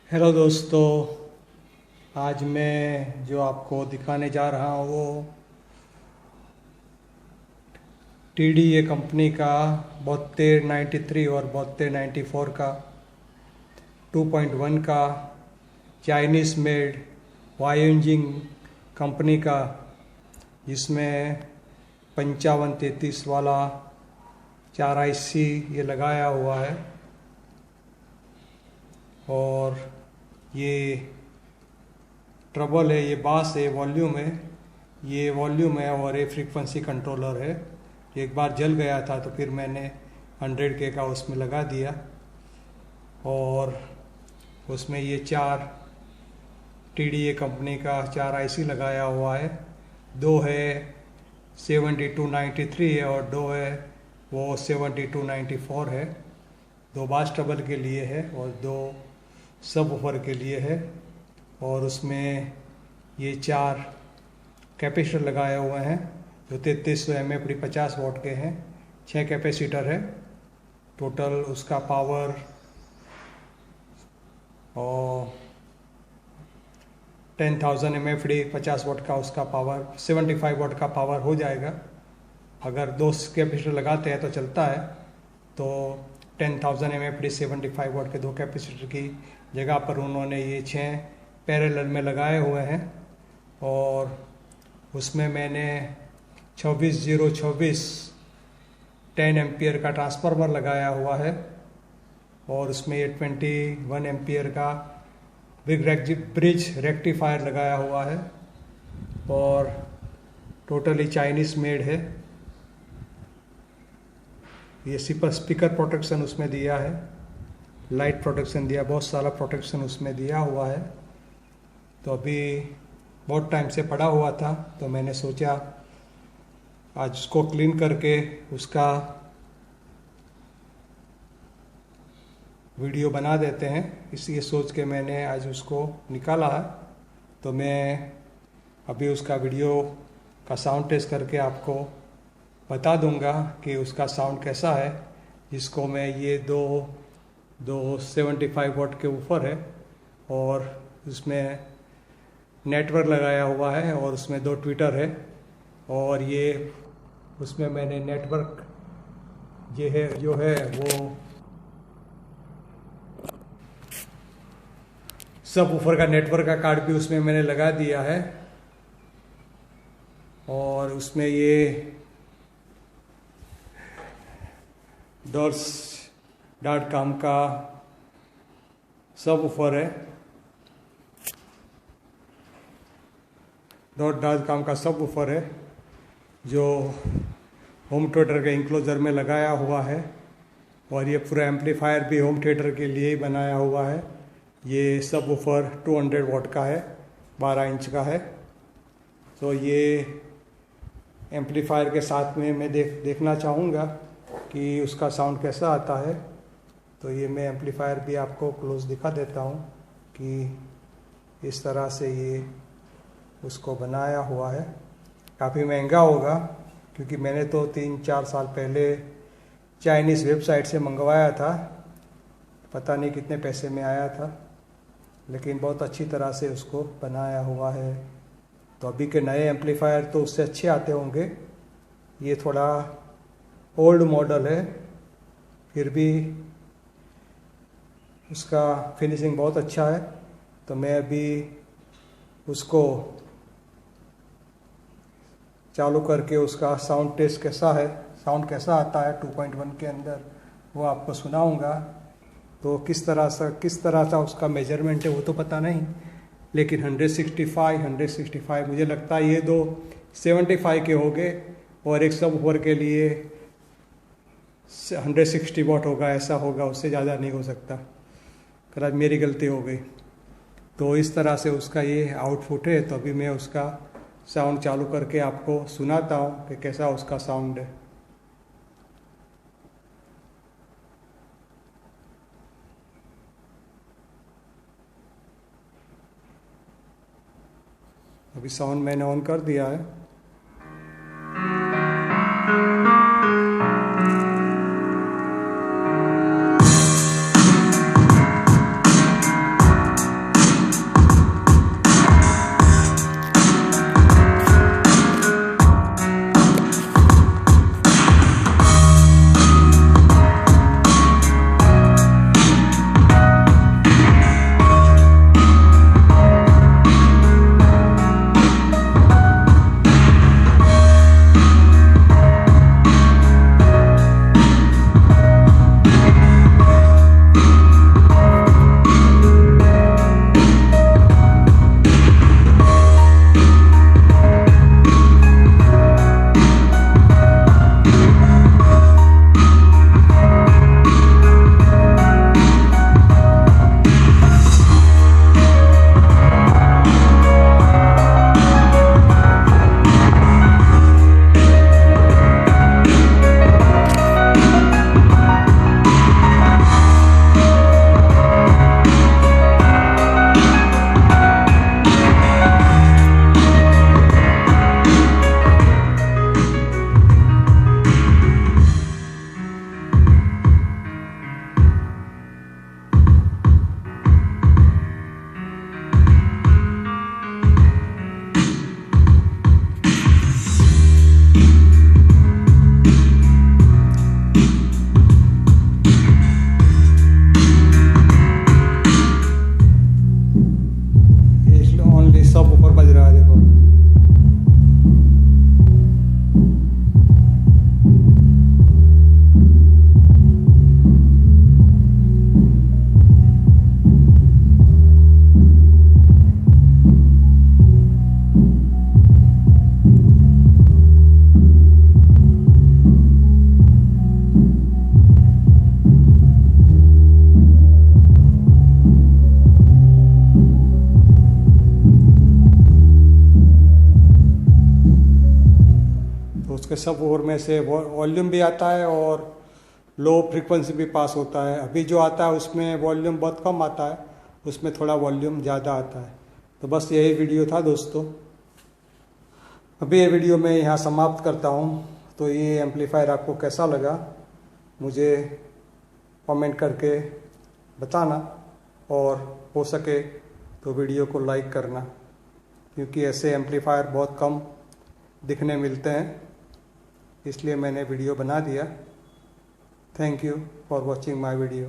Hello दोस्तों। आज मैं जो आपको दिखाने जा रहा हूँ वो TDA कंपनी का 7293 और 7294 का 2.1 का चाइनीज़ मेड वायोजिंग कंपनी का, जिसमें 5533 वाला 4IC ये लगाया हुआ है। और ये ट्रबल है, ये बास है, वॉल्यूम है, ये वॉल्यूम है और ये फ्रीक्वेंसी कंट्रोलर है। एक बार जल गया था तो फिर मैंने 100K का उसमें लगा दिया और उसमें ये 4 TDA कंपनी का 4IC लगाया हुआ है। 2 है 7293 है और 2 है वो 7294 है। 2 बास ट्रबल के लिए है और 2 सब वूफर के लिए है। और उसमें ये 4 कैपेसिटर लगाए हुए हैं जो 3300 mFD 50 वाट के हैं। 6 कैपेसिटर है टोटल। उसका पावर और 10,000 mFD 50 वाट का उसका पावर 75 वाट का पावर हो जाएगा। अगर 2 कैपेसिटर लगाते हैं तो चलता है, तो 10,000 mFD 75 वाट के 2 कैपेसिटर की जगह पर उन्होंने ये 6 पैरेलल में लगाए हुए हैं। और उसमें मैंने 26026 10 एम्पियर का ट्रांसफार्मर लगाया हुआ है और उसमें ये 21 एम्पियर का ब्रिज रेक्टिफायर लगाया हुआ है और टोटली चाइनीज़ मेड है। ये स्पीकर प्रोटेक्शन उसमें दिया है, लाइट प्रोटेक्शन दिया, बहुत सारा प्रोटेक्शन उसमें दिया हुआ है। तो अभी बहुत टाइम से पड़ा हुआ था तो मैंने सोचा आज उसको क्लीन करके उसका वीडियो बना देते हैं। इसलिए सोच के मैंने आज उसको निकाला है। तो मैं अभी उसका वीडियो का साउंड टेस्ट करके आपको बता दूंगा कि उसका साउंड कैसा है। जिसको मैं ये दो 75 वाट के ऊपर है और उसमें नेटवर्क लगाया हुआ है और उसमें 2 ट्विटर है। और ये उसमें मैंने नेटवर्क जो है वो सब ऊपर का नेटवर्क का कार्ड भी उसमें मैंने लगा दिया है। और उसमें ये DORS.com का सब ऊपर है, DORS.com का सब ऊपर है जो होम थिएटर के इंक्लोजर में लगाया हुआ है। और ये पूरा एम्पलीफायर भी होम थिएटर के लिए ही बनाया हुआ है। ये सब ऊपर 200 वाट का है, 12 इंच का है। तो ये एम्पलीफायर के साथ में मैं देखना चाहूँगा कि उसका साउंड कैसा आता है। तो ये मैं एम्पलीफायर भी आपको क्लोज दिखा देता हूँ कि इस तरह से ये उसको बनाया हुआ है। काफ़ी महंगा होगा क्योंकि मैंने तो 3-4 साल पहले चाइनीज़ वेबसाइट से मंगवाया था। पता नहीं कितने पैसे में आया था, लेकिन बहुत अच्छी तरह से उसको बनाया हुआ है। तो अभी के नए एम्पलीफायर तो उससे अच्छे आते होंगे। ये थोड़ा ओल्ड मॉडल है, फिर भी उसका फिनिशिंग बहुत अच्छा है। तो मैं अभी उसको चालू करके उसका साउंड टेस्ट कैसा है, साउंड कैसा आता है 2.1 के अंदर, वो आपको सुनाऊंगा। तो किस तरह से उसका मेजरमेंट है वो तो पता नहीं, लेकिन 165 मुझे लगता है ये 2 75 के हो गए और एक सब ऊपर के लिए 160 वाट होगा, ऐसा होगा, उससे ज़्यादा नहीं हो सकता। कल मेरी गलती हो गई। तो इस तरह से उसका ये आउटपुट है। तो अभी मैं उसका साउंड चालू करके आपको सुनाता हूँ कि कैसा उसका साउंड है। अभी साउंड मैंने ऑन कर दिया है। उसके सब ओवर में से वॉल्यूम भी आता है और लो फ्रीक्वेंसी भी पास होता है। अभी जो आता है उसमें वॉल्यूम बहुत कम आता है, उसमें थोड़ा वॉल्यूम ज़्यादा आता है। तो बस यही वीडियो था दोस्तों। अभी ये वीडियो मैं यहाँ समाप्त करता हूँ। तो ये एम्पलीफायर आपको कैसा लगा मुझे कमेंट करके बताना, और हो सके तो वीडियो को लाइक करना, क्योंकि ऐसे एम्पलीफायर बहुत कम दिखने मिलते हैं, इसलिए मैंने वीडियो बना दिया। Thank you for watching my video.